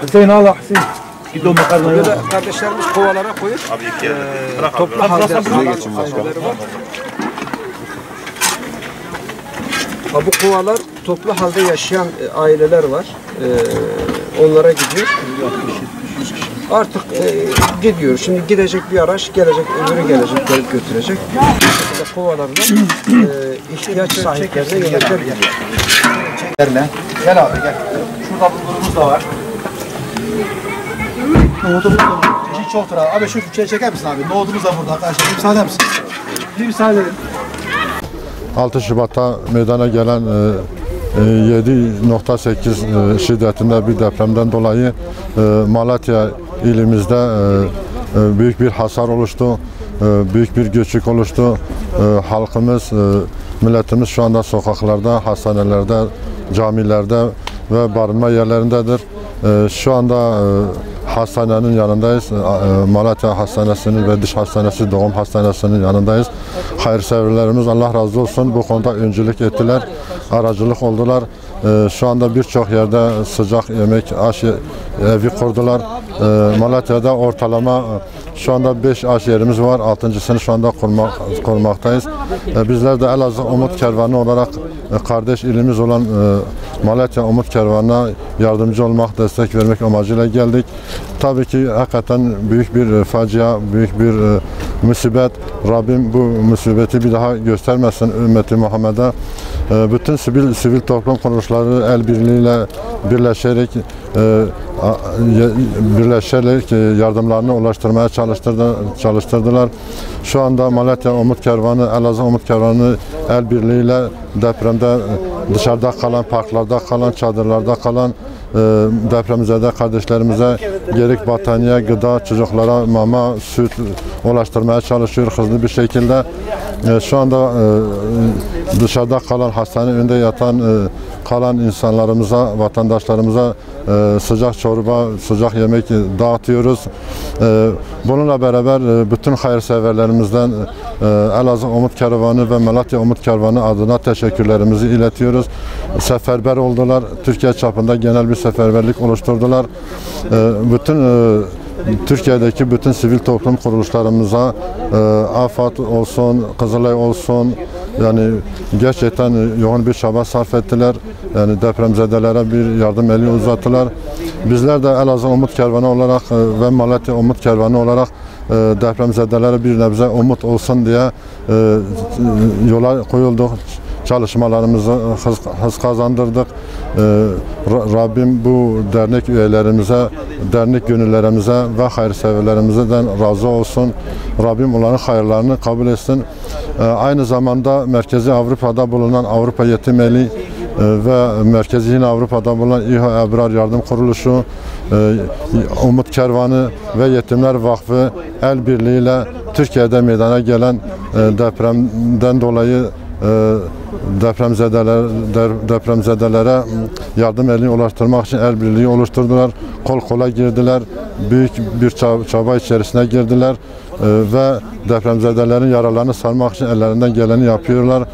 Hüseyin Allah Hüseyin. Git o makarnayı. Kardeşlerimiz kovalara koyup toplu halde aileleri var. Bu kovalar toplu halde yaşayan aileler var. Onlara gidiyor. Artık gidiyor. Şimdi gidecek bir araç, gelecek, öbürü gelecek, gelip götürecek. Bu şekilde kovalarla ihtiyaç sahiplerine yönetler gidiyor. Gel abi gel. Şurada bulgurumuz da var. Nohudumuz da var. Çeşit çoktur abi. Abi şu fıçayı çeker misin abi? Nohudumuz da burada arkadaşlar. Bir müsaade misin? Bir müsaade edin. 6 Şubat'ta meydana gelen 7.8 şiddetinde bir depremden dolayı Malatya ilimizde büyük bir hasar oluştu, büyük bir göçük oluştu. Halkımız, milletimiz şu anda sokaklarda, hastanelerde, camilerde ve barınma yerlerindedir. Şu anda hastanenin yanındayız. Malatya Hastanesi'nin ve Diş Hastanesi, Doğum Hastanesi'nin yanındayız. Hayırseverlerimiz Allah razı olsun bu konuda öncülük ettiler, aracılık oldular. Şu anda birçok yerde sıcak yemek, aş evi kurdular. Malatya'da ortalama şu anda 5 aş yerimiz var. 6.sını şu anda kurmaktayız. Bizler de Elazığ Umut Kervanı olarak kardeş ilimiz olan Malatya Umut Kervanı'na yardımcı olmak, destek vermek amacıyla geldik. Tabii ki hakikaten büyük bir facia, büyük bir musibet. Rabbim bu musibeti bir daha göstermesin ümmeti Muhammed'e. Bütün sivil toplum kuruluşları el birliğiyle birleşerek yardımlarını ulaştırmaya çalıştırdılar. Şu anda Malatya Umut Kervanı, Elazığ Umut Kervanı el birliğiyle depremde dışarıda kalan, parklarda kalan, çadırlarda kalan depremzede kardeşlerimize gerek battaniye, gıda, çocuklara mama, süt ulaştırmaya çalışıyor hızlı bir şekilde. Şu anda dışarıda kalan, hastane önünde yatan kalan insanlarımıza, vatandaşlarımıza sıcak çorba, sıcak yemek dağıtıyoruz. Bununla beraber bütün hayırseverlerimizden Elazığ Umut Kervanı ve Malatya Umut Kervanı adına teşekkürlerimizi iletiyoruz. Seferber oldular. Türkiye çapında genel bir seferberlik oluşturdular. Bütün Türkiye'deki bütün sivil toplum kuruluşlarımıza AFAD olsun, Kızılay olsun, yani gerçekten yoğun bir çaba sarf ettiler. Yani depremzedelere bir yardım eli uzattılar. Bizler de Elazığ Umut Kervanı olarak ve Malatya Umut Kervanı olarak depremzedelere bir nebze umut olsun diye yola koyulduk. Çalışmalarımızı hız kazandırdık. Rabbim bu dernek üyelerimize, dernek gönüllerimize ve hayırseverlerimizden razı olsun. Rabbim onların hayırlarını kabul etsin. Aynı zamanda Merkezi Avrupa'da bulunan Avrupa Yetim Eli ve Merkezi yine Avrupa'da bulunan İHA Ebrar Yardım Kuruluşu, Umut Kervanı ve Yetimler Vakfı el birliğiyle Türkiye'de meydana gelen depremden dolayı depremzedelere yardım elini ulaştırmak için el birliği oluşturdular. Kol kola girdiler. Büyük bir çaba içerisine girdiler ve depremzedelerin yaralarını sarmak için ellerinden geleni yapıyorlar.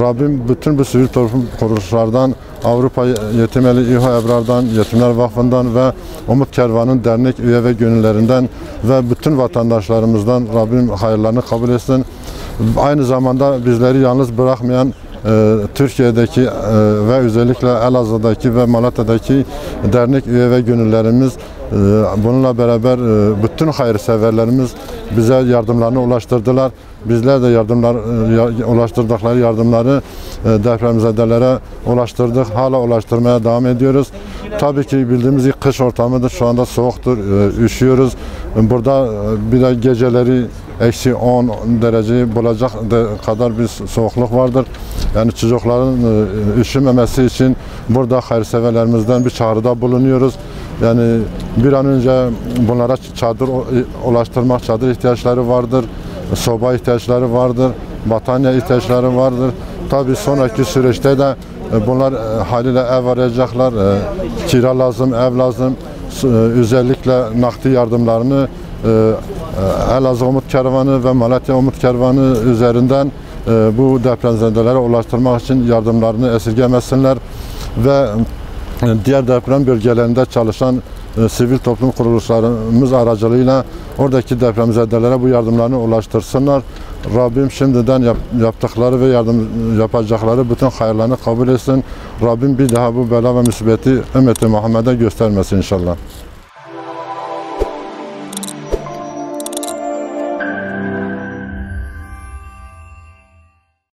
Rabbim bütün bu sivil toplum kuruluşlardan, Avrupa Yetim Eli İHA Ebrar'dan, Yetimler Vakfı'ndan ve Umut Kervan'ın dernek üye ve gönüllerinden ve bütün vatandaşlarımızdan Rabbim hayırlarını kabul etsin. Aynı zamanda bizleri yalnız bırakmayan Türkiye'deki ve özellikle Elazığ'daki ve Malatya'daki dernek üye ve gönüllerimiz, bununla beraber bütün hayırseverlerimiz bize yardımlarını ulaştırdılar. Bizler de ulaştırdıkları yardımları depremzedelere ulaştırdık. Hala ulaştırmaya devam ediyoruz. Tabii ki bildiğimiz gibi kış ortamıdır. Şu anda soğuktur, üşüyoruz. Burada bir de geceleri eksi 10 dereceyi bulacak kadar bir soğukluk vardır. Yani çocukların üşümemesi için burada hayırseverlerimizden bir çağrıda bulunuyoruz. Yani bir an önce bunlara çadır ulaştırmak, çadır ihtiyaçları vardır, soba ihtiyaçları vardır, battaniye ihtiyaçları vardır. Tabii sonraki süreçte de bunlar haliyle ev arayacaklar, kira lazım, ev lazım. özellikle nakdi yardımlarını Elazığ Umut Kervanı ve Malatya Umut Kervanı üzerinden bu depremzedelere ulaştırmak için yardımlarını esirgemesinler ve diğer deprem bölgelerinde çalışan sivil toplum kuruluşlarımız aracılığıyla oradaki depremzedelere bu yardımlarını ulaştırsınlar. Rabbim şimdiden yaptıkları ve yardım yapacakları bütün hayırlarını kabul etsin. Rabbim bir daha bu bela ve musibeti ümmeti Muhammed'e göstermesin inşallah.